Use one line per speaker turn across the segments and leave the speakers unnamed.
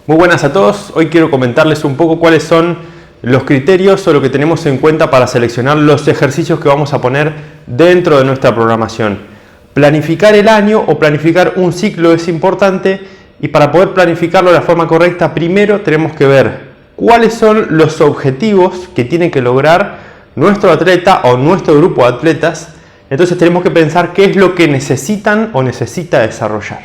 Muy buenas a todos. Hoy quiero comentarles un poco cuáles son los criterios o lo que tenemos en cuenta para seleccionar los ejercicios que vamos a poner dentro de nuestra programación. Planificar el año o planificar un ciclo es importante, y para poder planificarlo de la forma correcta, primero tenemos que ver cuáles son los objetivos que tiene que lograr nuestro atleta o nuestro grupo de atletas. Entonces tenemos que pensar qué es lo que necesitan o necesita desarrollar.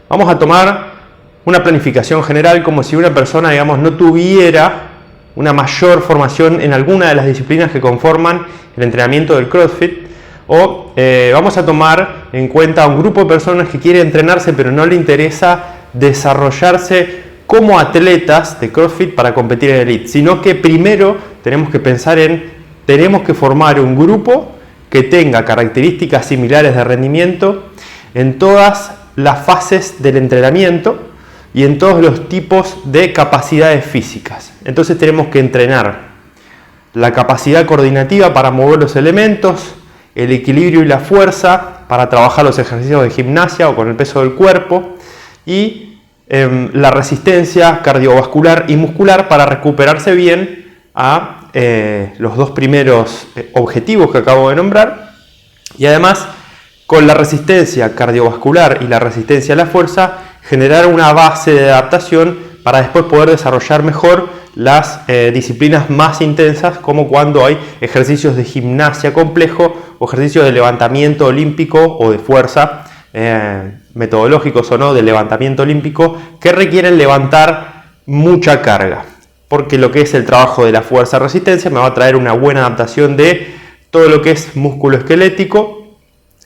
Vamos a tomar una planificación general como si una persona, digamos, no tuviera una mayor formación en alguna de las disciplinas que conforman el entrenamiento del CrossFit. O vamos a tomar en cuenta a un grupo de personas que quiere entrenarse pero no le interesa desarrollarse como atletas de CrossFit para competir en Elite, sino que primero tenemos que pensar tenemos que formar un grupo que tenga características similares de rendimiento en todas las fases del entrenamiento y en todos los tipos de capacidades físicas. Entonces tenemos que entrenar la capacidad coordinativa para mover los elementos, el equilibrio y la fuerza para trabajar los ejercicios de gimnasia o con el peso del cuerpo, y la resistencia cardiovascular y muscular para recuperarse bien a los dos primeros objetivos que acabo de nombrar. Y además, con la resistencia cardiovascular y la resistencia a la fuerza, generar una base de adaptación para después poder desarrollar mejor las disciplinas más intensas, como cuando hay ejercicios de gimnasia complejo o ejercicios de levantamiento olímpico o de fuerza, metodológicos o no, de levantamiento olímpico, que requieren levantar mucha carga. Porque lo que es el trabajo de la fuerza-resistencia me va a traer una buena adaptación de todo lo que es músculo esquelético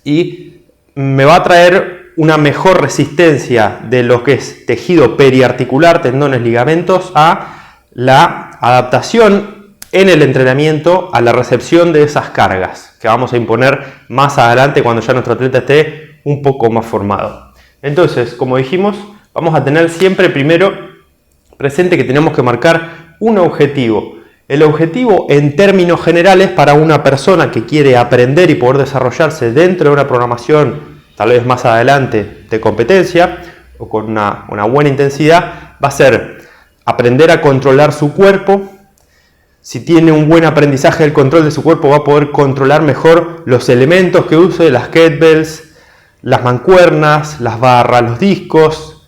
y me va a traer una mejor resistencia de lo que es tejido periarticular, tendones, ligamentos, a la adaptación en el entrenamiento a la recepción de esas cargas que vamos a imponer más adelante cuando ya nuestro atleta esté un poco más formado. Entonces, como dijimos, vamos a tener siempre primero presente que tenemos que marcar un objetivo. El objetivo en términos generales para una persona que quiere aprender y poder desarrollarse dentro de una programación tal vez más adelante de competencia o con una buena intensidad, va a ser aprender a controlar su cuerpo. Si tiene un buen aprendizaje del control de su cuerpo, va a poder controlar mejor los elementos que use, las kettlebells, las mancuernas, las barras, los discos,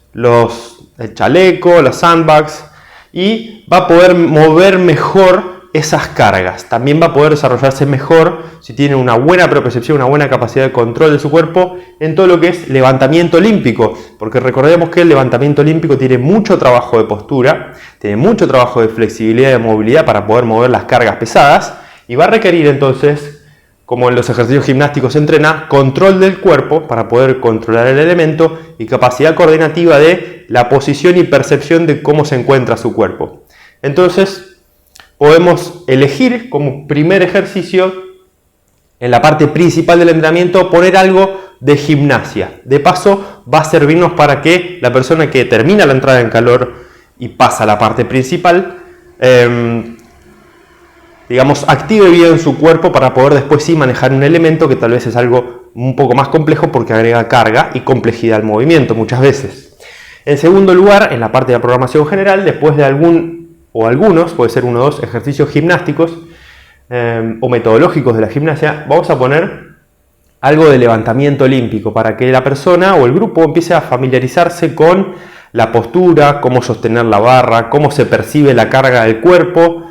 el chaleco, los sandbags, y va a poder mover mejor esas cargas. También va a poder desarrollarse mejor si tiene una buena propiocepción, una buena capacidad de control de su cuerpo en todo lo que es levantamiento olímpico, porque recordemos que el levantamiento olímpico tiene mucho trabajo de postura, tiene mucho trabajo de flexibilidad y de movilidad para poder mover las cargas pesadas, y va a requerir entonces, como en los ejercicios gimnásticos se entrena, control del cuerpo para poder controlar el elemento y capacidad coordinativa de la posición y percepción de cómo se encuentra su cuerpo. Entonces, podemos elegir como primer ejercicio, en la parte principal del entrenamiento, poner algo de gimnasia. De paso, va a servirnos para que la persona que termina la entrada en calor y pasa a la parte principal, digamos, active bien su cuerpo para poder después sí manejar un elemento que tal vez es algo un poco más complejo porque agrega carga y complejidad al movimiento muchas veces. En segundo lugar, en la parte de la programación general, después de algunos, puede ser 1 o 2 ejercicios gimnásticos o metodológicos de la gimnasia, vamos a poner algo de levantamiento olímpico para que la persona o el grupo empiece a familiarizarse con la postura, cómo sostener la barra, cómo se percibe la carga del cuerpo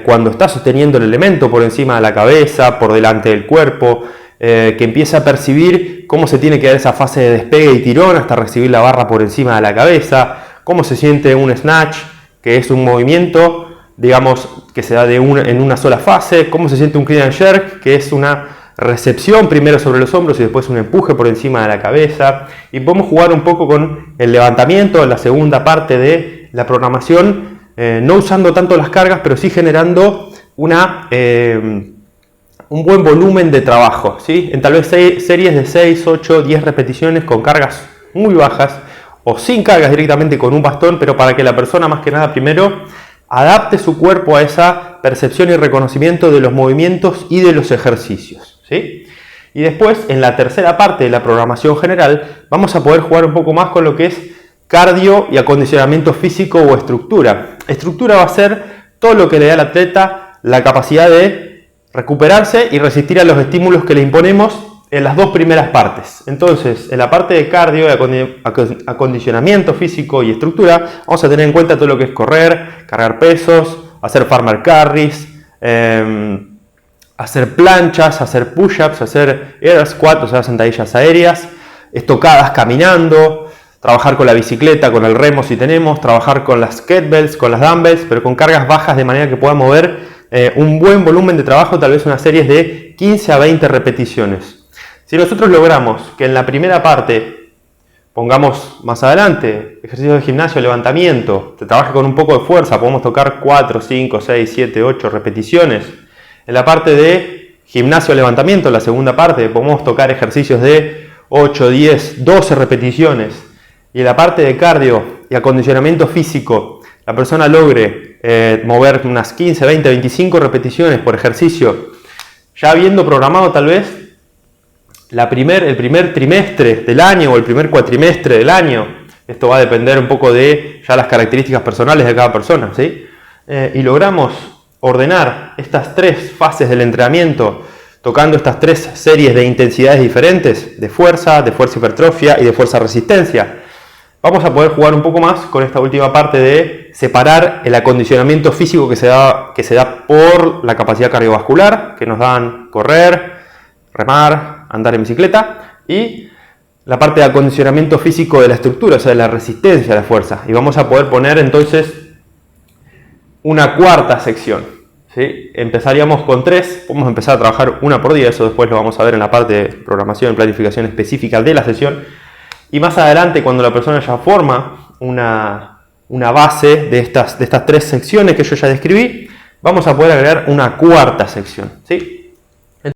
cuando está sosteniendo el elemento por encima de la cabeza, por delante del cuerpo, que empiece a percibir cómo se tiene que dar esa fase de despegue y tirón hasta recibir la barra por encima de la cabeza, cómo se siente un snatch, que es un movimiento, digamos, que se da en una sola fase, cómo se siente un clean and jerk, que es una recepción primero sobre los hombros y después un empuje por encima de la cabeza. Y podemos jugar un poco con el levantamiento en la segunda parte de la programación, no usando tanto las cargas, pero sí generando un buen volumen de trabajo, ¿sí? En tal vez series de 6, 8, 10 repeticiones con cargas muy bajas, o sin cargas directamente con un bastón, pero para que la persona más que nada primero adapte su cuerpo a esa percepción y reconocimiento de los movimientos y de los ejercicios, ¿sí? Y después, en la tercera parte de la programación general, vamos a poder jugar un poco más con lo que es cardio y acondicionamiento físico o estructura. Estructura va a ser todo lo que le da al atleta la capacidad de recuperarse y resistir a los estímulos que le imponemos en las dos primeras partes. Entonces, en la parte de cardio, acondicionamiento físico y estructura, vamos a tener en cuenta todo lo que es correr, cargar pesos, hacer farmer carries, hacer planchas, hacer push-ups, hacer air squat, o sea, sentadillas aéreas, estocadas caminando, trabajar con la bicicleta, con el remo si tenemos, trabajar con las kettlebells, con las dumbbells, pero con cargas bajas de manera que pueda mover un buen volumen de trabajo, tal vez unas series de 15 a 20 repeticiones. Si nosotros logramos que en la primera parte, pongamos más adelante, ejercicios de gimnasio, levantamiento, se trabaje con un poco de fuerza, podemos tocar 4, 5, 6, 7, 8 repeticiones. En la parte de gimnasio, levantamiento, la segunda parte, podemos tocar ejercicios de 8, 10, 12 repeticiones. Y en la parte de cardio y acondicionamiento físico, la persona logre mover unas 15, 20, 25 repeticiones por ejercicio, ya habiendo programado tal vez el primer trimestre del año o el primer cuatrimestre del año. Esto va a depender un poco de ya las características personales de cada persona, ¿sí? Y logramos ordenar estas tres fases del entrenamiento, tocando estas tres series de intensidades diferentes, de fuerza hipertrofia y de fuerza resistencia. Vamos a poder jugar un poco más con esta última parte de separar el acondicionamiento físico que se da por la capacidad cardiovascular, que nos dan correr, remar, andar en bicicleta, y la parte de acondicionamiento físico de la estructura, o sea, de la resistencia a la fuerza. Y vamos a poder poner entonces una cuarta sección, ¿sí? Empezaríamos con 3, podemos empezar a trabajar una por día, eso después lo vamos a ver en la parte de programación y planificación específica de la sesión. Y más adelante, cuando la persona ya forma una base de estas 3 secciones que yo ya describí, vamos a poder agregar una cuarta sección, ¿sí?